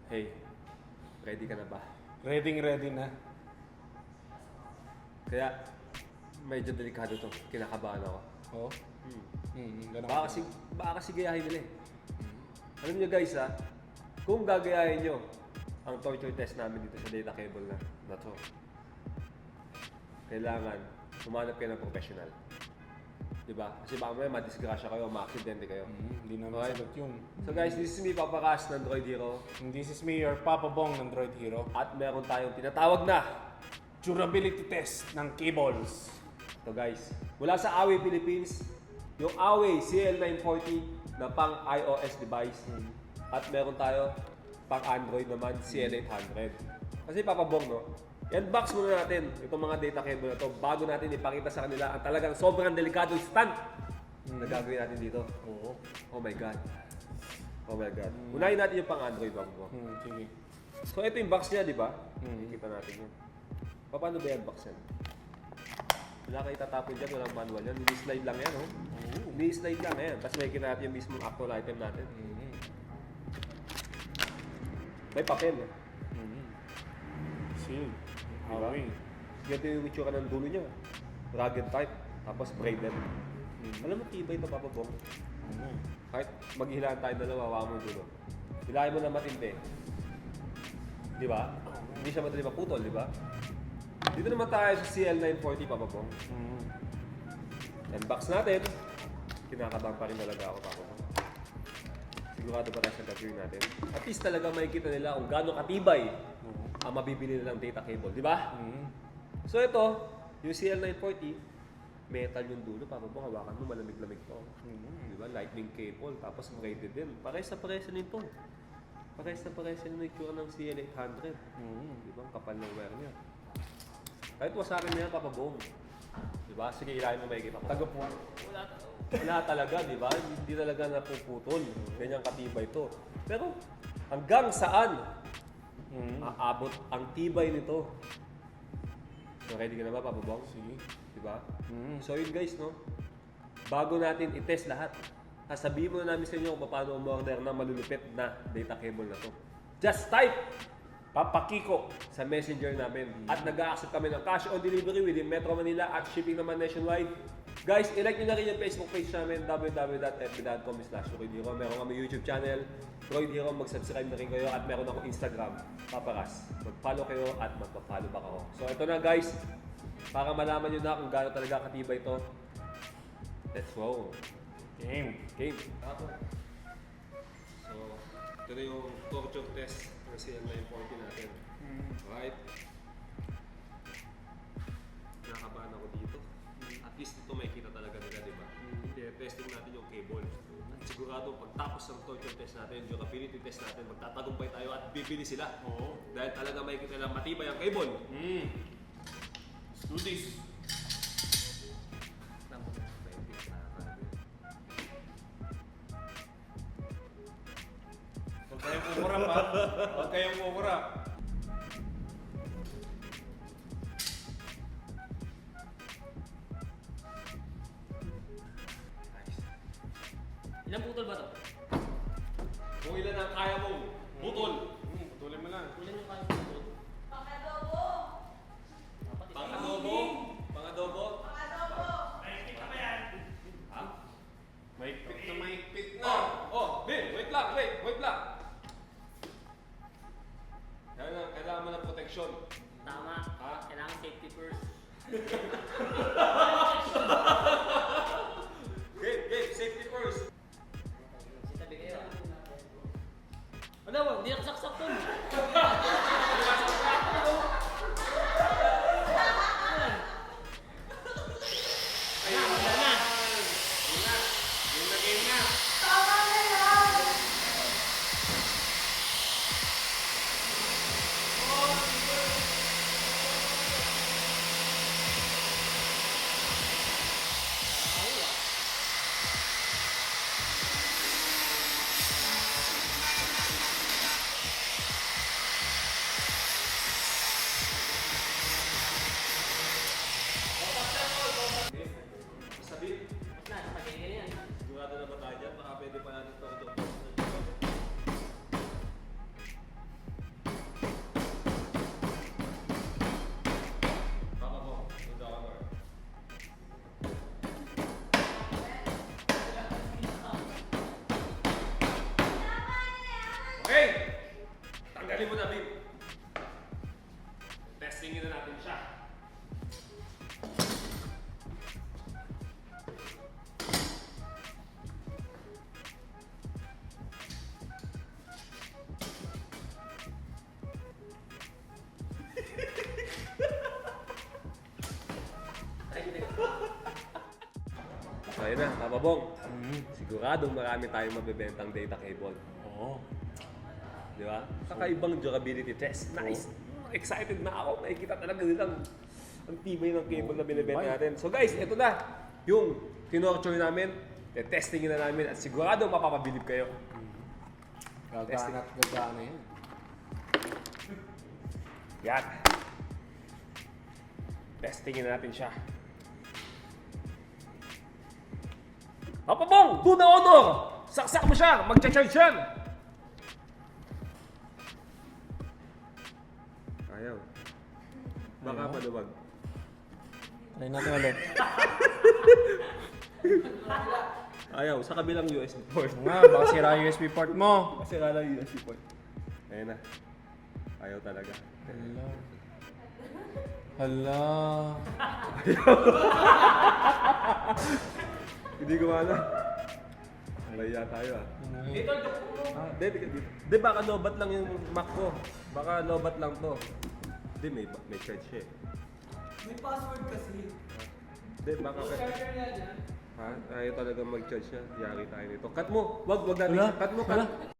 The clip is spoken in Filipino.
Hey, ready ka na ba? Ready na. Kaya, medyo delikado to. Kinakabahan ako. Oo. Ganun. Baka kasi gayahin nila eh. Alam nyo guys ha, kung gagayahin nyo ang torture test namin dito sa data cable na to, kailangan humanap kayo ng professional. Diba? Kasi baka may madisgrasya kayo, ma-aksidente kayo. Hindi naman sagot yun. So guys, this is me, Papa Cass ng Droid Hero. And this is me, your Papa Bong ng Droid Hero. At meron tayong tinatawag na Durability test ng cables. ito guys, mula sa Huawei Philippines, yung Huawei CL940 na pang iOS device. At meron tayo pang Android naman, CL800. Kasi papabong, no? I-unbox muna natin itong mga data cable na to bago natin ipakita sa kanila ang talagang sobrang delikadong stunt na gagawin natin dito. Oo. Oh my God. Oh my God. Unahin natin yung pang Android bago mo. Sige. So ito yung box niya, di ba? Kita natin yun. Paano ba yung box yan? Wala kayo tatapon dyan, walang manual yan. Mini-slide lang yan, oh. Mini-slide lang yan. Tapos may natin yung mismong actual item natin. May papel, eh. Seal. Diba? Huawei. Ganito yung itsura ng dulo niya. Rugged type, tapos braided. Alam mo, tibay ito, Papa Bong. Kahit maghihilaan tayo dalawa, hawa mo yung dulo. Hilahin mo na matindi. Di ba? Hindi siya madali maputol, di ba? Dito naman tayo sa CL940, Papa Bong. Unbox natin. Kinakabahan pa rin talaga ako, Papa Bong. Sigurado pa tayo sa gagawin natin. At least talaga makikita nila kung gaano katibay ang mabibili nilang data cable, di ba? So ito, yung CL940, metal yung dulo, Papa Bong, hawakan mo, malamig-lamig to. Di ba? Lightning cable, tapos braided din. Pares na pares na nito. Pares na pares na yung itsura ng CL800. Di ba? Ang kapal ng wire niya. Kahit wasakin niya, Papa Bong. Di ba? Sige, ilahin mo makikita ko. Tagapuan. Wala talaga, di ba? Hindi talaga napuputol. Ganyang katibay ito. Pero hanggang saan aabot ang tibay nito? So, ready ka na ba, Papa Bong? Sige. Di ba? So yun guys, no? Bago natin i-test lahat, sasabihin muna namin sa inyo kung paano umorder ng malulupit na data cable na to. Just type Papa Kiko. sa messenger namin. At nag-a-accept kami ng cash on delivery within Metro Manila at shipping naman nationwide. Guys, ilike nyo na rin yung Facebook page namin, www.fb.com/DroidHero. Meron kami YouTube channel, Droid Hero. Mag-subscribe na rin kayo at meron ako Instagram, Papa Cass. Mag-follow kayo at magpa-follow back ako. So ito na guys, para malaman nyo na kung gaano talaga katibay ito. Let's go. Game. Okay. So, ito na yung torture test ng CL940 natin. Alright. Nakakabahan ako dito. At least ito makikita talaga nila, di ba? Testing natin yung cable. At sigurado pagtapos ng torture test natin, durability test natin, magtatagumpay tayo at bibili sila. Oo. Dahil talaga makikita lang matibay ang cable. Let's do this. Huwag kayong kumurap, ha? Huwag kayong kumurap. Ilang putol ba to? Kung ilan ang kaya mong butol. Putulin mo lang. Ilan yung kaya putol? Pang-adobo. Pang-adobo. Mahigpit na mahigpit na. Oh, Bill, wait lang. Kailangan mo ng protection. Tama. Ha? Kailangan safety first. Game, safety first. Sitabi kayo. Ano? Hindi nakasaksak to. Okay! Tanggalin mo na, Bim. Testingin na natin siya. So, ayun na, Papa Bong. Siguradong marami tayong mabibentang data cable. Oo. Di ba? Kakaibang durability test. Nice! Excited na ako. Nakikita talaga nilang ang tibay ng cable na binibenta natin. So guys, ito na yung tinorture namin. Testingin na namin at sigurado mapapabilib kayo. Gagana at gagana yan. Yan. Testingin na natin siya. Papa Bong! Do na honor! Saksak mo siya! Magcha-charge yan! Ayaw. Baka Ayaw. maluwag. Try natin ulit. Ayaw, sa kabilang USB port. Nga, baka sira yung USB port mo. Kasi nga lang USB port. Ayun na. Ayaw talaga. Hala. Hala. Hindi ko wala. Mahiya tayo ah. Dito, Dito. Di baka lobat lang yung Mac ko. Baka lobat lang to. Di may charge siya eh. may password kasi. Di baka Charger na dyan. ha? Ayaw talaga mag-charge siya. Yari tayo nito. Cut mo! Wag natin Wala. siya. Cut mo, Wala. cut.